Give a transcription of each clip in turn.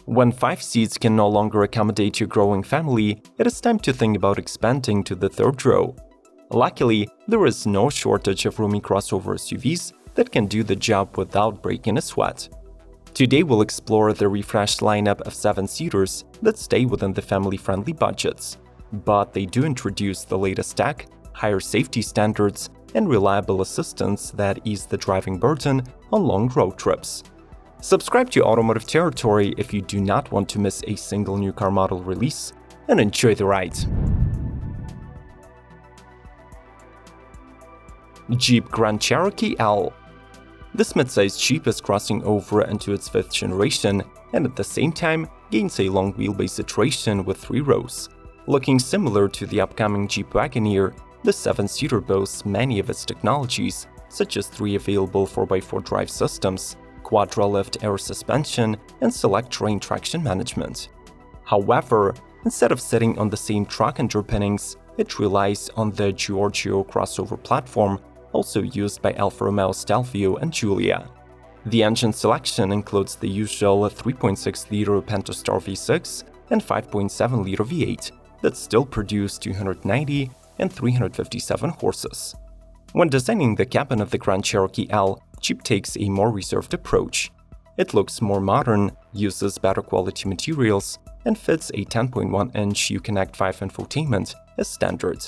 When 5 seats can no longer accommodate your growing family, it is time to think about expanding to the third row. Luckily, there is no shortage of roomy crossover SUVs that can do the job without breaking a sweat. Today we'll explore the refreshed lineup of 7-seaters that stay within the family-friendly budgets, but they do introduce the latest tech, higher safety standards, and reliable assistance that ease the driving burden on long road trips. Subscribe to Automotive Territory if you do not want to miss a single new car model release, and enjoy the ride. Jeep Grand Cherokee L. This midsize Jeep is crossing over into its 5th generation and at the same time gains a long wheelbase iteration with 3 rows. Looking similar to the upcoming Jeep Wagoneer, the 7-seater boasts many of its technologies, such as 3 available 4x4 drive systems, Quadra-Lift air suspension, and Selec-Terrain traction management. However, instead of sitting on the same truck underpinnings, it relies on the Giorgio crossover platform, also used by Alfa Romeo Stelvio and Giulia. The engine selection includes the usual 3.6-liter Pentastar V6 and 5.7-liter V8 that still produce 290 and 357 horses. When designing the cabin of the Grand Cherokee L, Jeep takes a more reserved approach. It looks more modern, uses better quality materials, and fits a 10.1-inch Uconnect 5 infotainment as standard.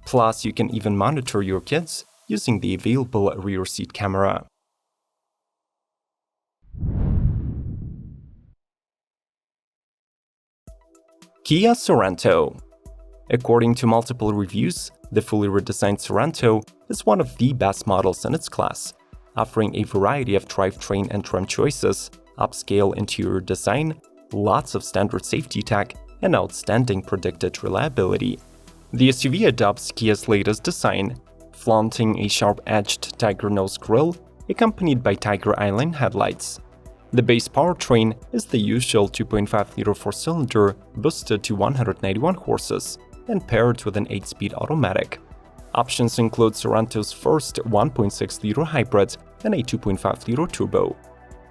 Plus, you can even monitor your kids using the available rear seat camera. Kia Sorento. According to multiple reviews, the fully redesigned Sorento is one of the best models in its class, offering a variety of drivetrain and trim choices, upscale interior design, lots of standard safety tech, and outstanding predicted reliability. The SUV adopts Kia's latest design, flaunting a sharp-edged tiger nose grille accompanied by tiger eyeline headlights. The base powertrain is the usual 2.5-liter 4-cylinder boosted to 191 horses and paired with an 8-speed automatic. Options include Sorento's first 1.6-liter hybrid and a 2.5-liter turbo.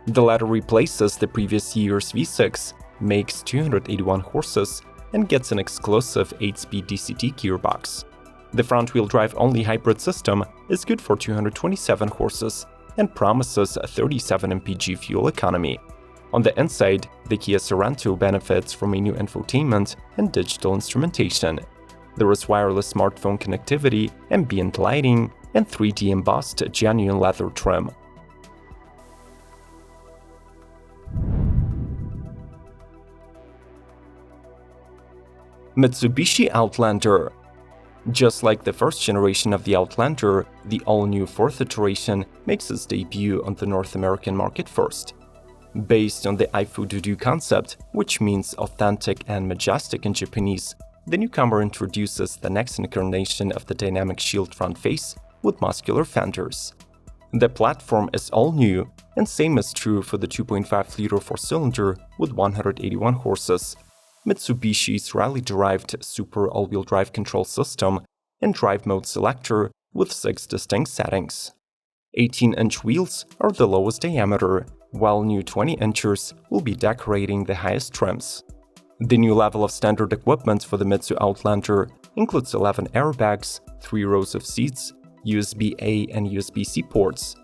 The latter replaces the previous year's V6, makes 281 horses, and gets an exclusive 8-speed DCT gearbox. The front-wheel drive-only hybrid system is good for 227 horses and promises a 37 mpg fuel economy. On the inside, the Kia Sorento benefits from a new infotainment and digital instrumentation. There is wireless smartphone connectivity, ambient lighting, and 3D embossed genuine leather trim. Mitsubishi Outlander. Just like the first generation of the Outlander, the all-new 4th iteration makes its debut on the North American market first. Based on the Aifududu concept, which means authentic and majestic in Japanese, the newcomer introduces the next incarnation of the dynamic shield front face with muscular fenders. The platform is all new, and same is true for the 2.5-liter 4-cylinder with 181 horses, Mitsubishi's rally-derived super all-wheel drive control system, and drive mode selector with 6 distinct settings. 18-inch wheels are the lowest diameter, while new 20-inchers will be decorating the highest trims. The new level of standard equipment for the Mitsu Outlander includes 11 airbags, 3 rows of seats, USB-A and USB-C ports.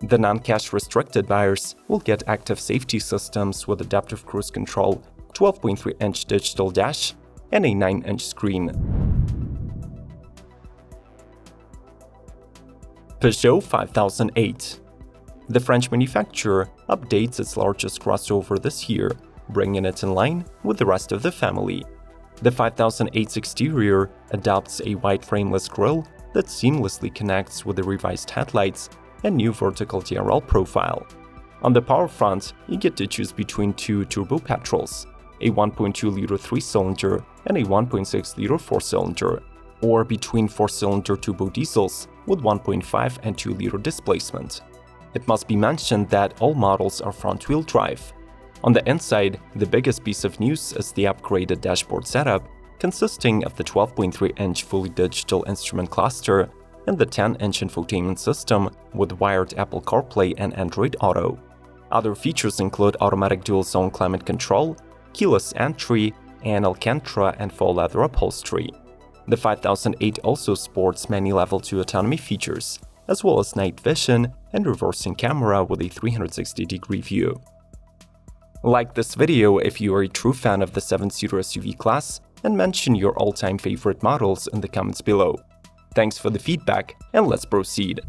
The non-cash restricted buyers will get active safety systems with adaptive cruise control, 12.3-inch digital dash, and a 9-inch screen. Peugeot 5008. The French manufacturer updates its largest crossover this year, bringing it in line with the rest of the family. The 5008's exterior adopts a wide frameless grille that seamlessly connects with the revised headlights and new vertical DRL profile. On the power front, you get to choose between 2 turbo petrols, a 1.2-liter 3-cylinder and a 1.6-liter 4-cylinder, or between 4-cylinder turbo diesels with 1.5 and 2-liter displacement. It must be mentioned that all models are front-wheel drive. On the inside, the biggest piece of news is the upgraded dashboard setup, consisting of the 12.3-inch fully digital instrument cluster and the 10-inch infotainment system with wired Apple CarPlay and Android Auto. Other features include automatic dual-zone climate control, keyless entry, and Alcantara and faux leather upholstery. The 5008 also sports many Level 2 autonomy features, as well as night vision and reversing camera with a 360-degree view. Like this video if you are a true fan of the 7-seater SUV class, and mention your all-time favorite models in the comments below. Thanks for the feedback, and let's proceed.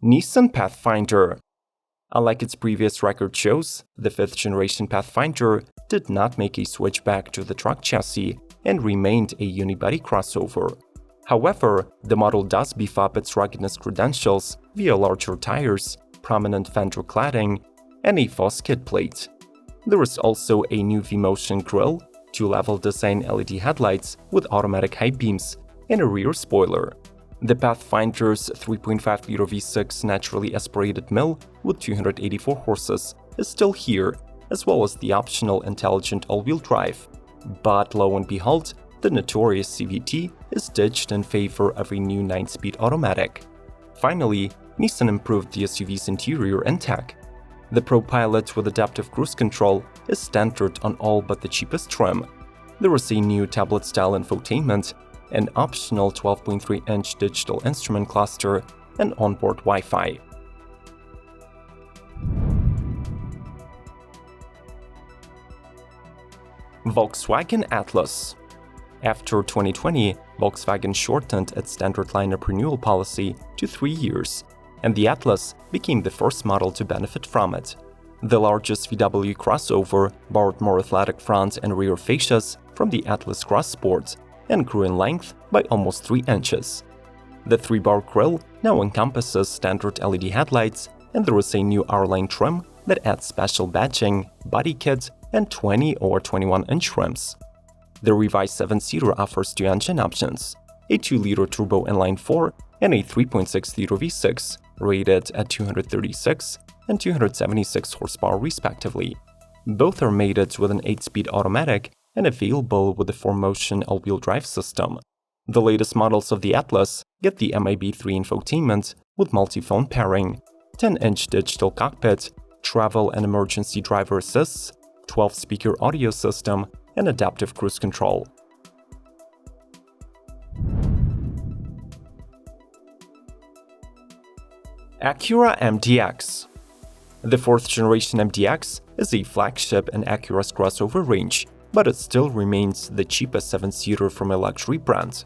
Nissan Pathfinder. Unlike its previous record shows, the 5th generation Pathfinder did not make a switch back to the truck chassis and remained a unibody crossover. However, the model does beef up its ruggedness credentials via larger tires, prominent fender cladding, and a false skid plate. There is also a new V-Motion grille, 2-level design LED headlights with automatic high beams, and a rear spoiler. The Pathfinder's 3.5-liter V6 naturally aspirated mill with 284 horses is still here, as well as the optional intelligent all-wheel drive. But lo and behold, the notorious CVT is ditched in favor of a new 9-speed automatic. Finally, Nissan improved the SUV's interior and tech. The ProPilot with adaptive cruise control is standard on all but the cheapest trim. There is a new tablet-style infotainment, an optional 12.3-inch digital instrument cluster, and onboard Wi-Fi. Volkswagen Atlas. After 2020, Volkswagen shortened its standard lineup renewal policy to 3 years, and the Atlas became the first model to benefit from it. The largest VW crossover borrowed more athletic front and rear fascias from the Atlas Cross Sport and grew in length by almost 3 inches. The 3-bar grille now encompasses standard LED headlights, and there is a new R-Line trim that adds special badging, body kit, and 20 or 21-inch rims. The revised 7-seater offers 2 engine options, a 2-liter turbo inline-4 and a 3.6-liter V6, rated at 236 and 276 horsepower respectively. Both are mated with an 8-speed automatic and available with the 4Motion all-wheel drive system. The latest models of the Atlas get the MIB3 infotainment with multi-phone pairing, 10-inch digital cockpit, travel and emergency driver assists, 12-speaker audio system, and adaptive cruise control. Acura MDX. The 4th generation MDX is a flagship in Acura's crossover range, but it still remains the cheapest 7-seater from a luxury brand.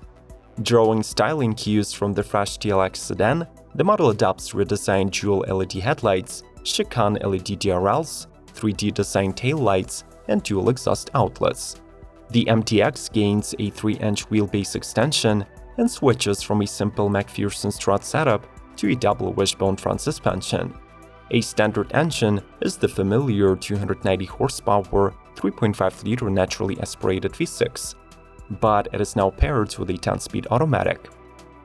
Drawing styling cues from the fresh TLX sedan, the model adopts redesigned dual LED headlights, chicane LED DRLs, 3D designed taillights, and dual exhaust outlets. The MDX gains a 3-inch wheelbase extension and switches from a simple McPherson strut setup to a double wishbone front suspension. A standard engine is the familiar 290 horsepower 3.5-liter naturally aspirated V6, but it is now paired with a 10-speed automatic.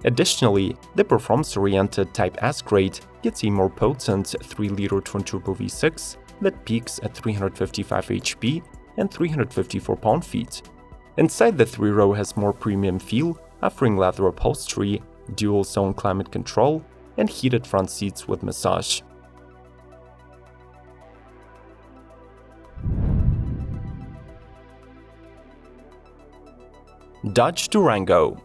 Additionally, the performance-oriented Type S grade gets a more potent 3-liter twin-turbo V6 that peaks at 355 HP and 354 pound-feet. Inside, the 3-row has more premium feel, offering leather upholstery, dual-zone climate control, and heated front seats with massage. Dodge Durango.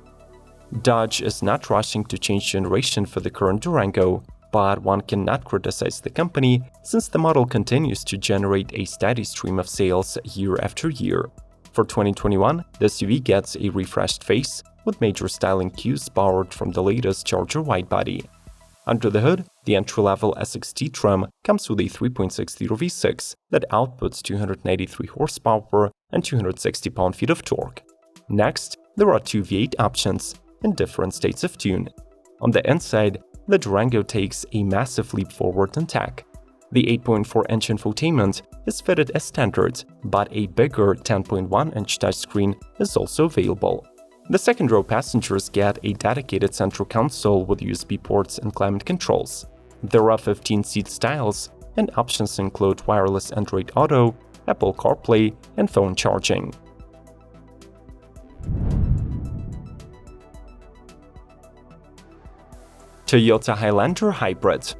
Dodge is not rushing to change generation for the current Durango, but one cannot criticize the company since the model continues to generate a steady stream of sales year after year. For 2021, the SUV gets a refreshed face with major styling cues borrowed from the latest Charger widebody. Under the hood, the entry-level SXT trim comes with a 3.6-liter V6 that outputs 293 horsepower and 260 pound-feet of torque. Next, there are 2 V8 options in different states of tune. On the inside, the Durango takes a massive leap forward in tech. The 8.4-inch infotainment is fitted as standard, but a bigger 10.1-inch touchscreen is also available. The second-row passengers get a dedicated central console with USB ports and climate controls. There are 15 seat styles, and options include wireless Android Auto, Apple CarPlay, and phone charging. Toyota Highlander Hybrid.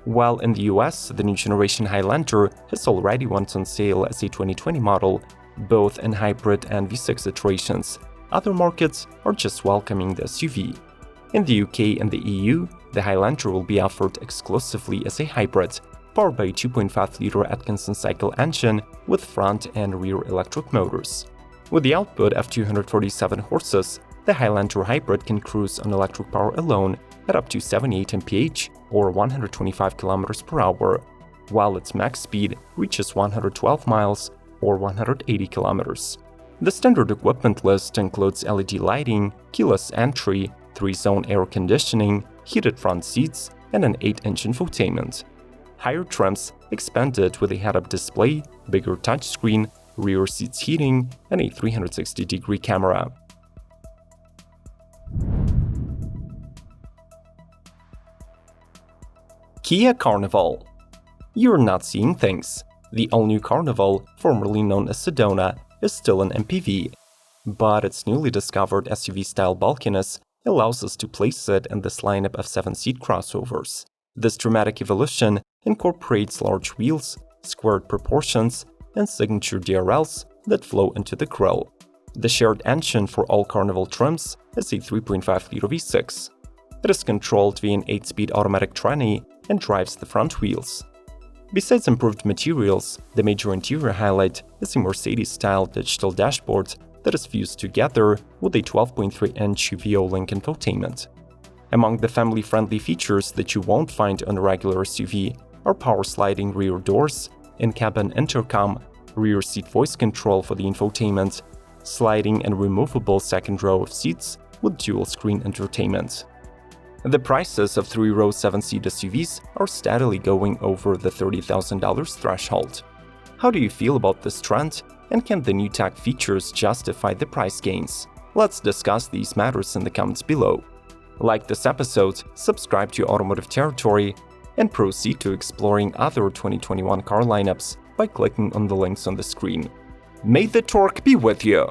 While in the US, the new generation Highlander has already went on sale as a 2020 model, both in hybrid and V6 iterations, other markets are just welcoming the SUV. In the UK and the EU, the Highlander will be offered exclusively as a hybrid, powered by a 2.5-liter Atkinson cycle engine with front and rear electric motors. With the output of 247 horses, the Highlander Hybrid can cruise on electric power alone at up to 78 mph or 125 km per hour, while its max speed reaches 112 miles or 180 km. The standard equipment list includes LED lighting, keyless entry, 3-zone air conditioning, heated front seats, and an 8-inch infotainment. Higher trims expanded with a head-up display, bigger touchscreen, rear seats heating, and a 360-degree camera. Kia Carnival. You're not seeing things. The all-new Carnival, formerly known as Sedona, is still an MPV, but its newly discovered SUV-style bulkiness allows us to place it in this lineup of 7-seat crossovers. This dramatic evolution incorporates large wheels, squared proportions, and signature DRLs that flow into the grille. The shared engine for all Carnival trims is a 3.5-liter V6. It is controlled via an 8-speed automatic tranny and drives the front wheels. Besides improved materials, the major interior highlight is a Mercedes-style digital dashboard that is fused together with a 12.3-inch VO-Link infotainment. Among the family-friendly features that you won't find on a regular SUV are power-sliding rear doors, in-cabin intercom, rear seat voice control for the infotainment, sliding and removable second row of seats with dual-screen entertainment. The prices of 3-row 7-seat SUVs are steadily going over the $30,000 threshold. How do you feel about this trend, and can the new tech features justify the price gains? Let's discuss these matters in the comments below. Like this episode, subscribe to Automotive Territory, and proceed to exploring other 2021 car lineups by clicking on the links on the screen. May the torque be with you!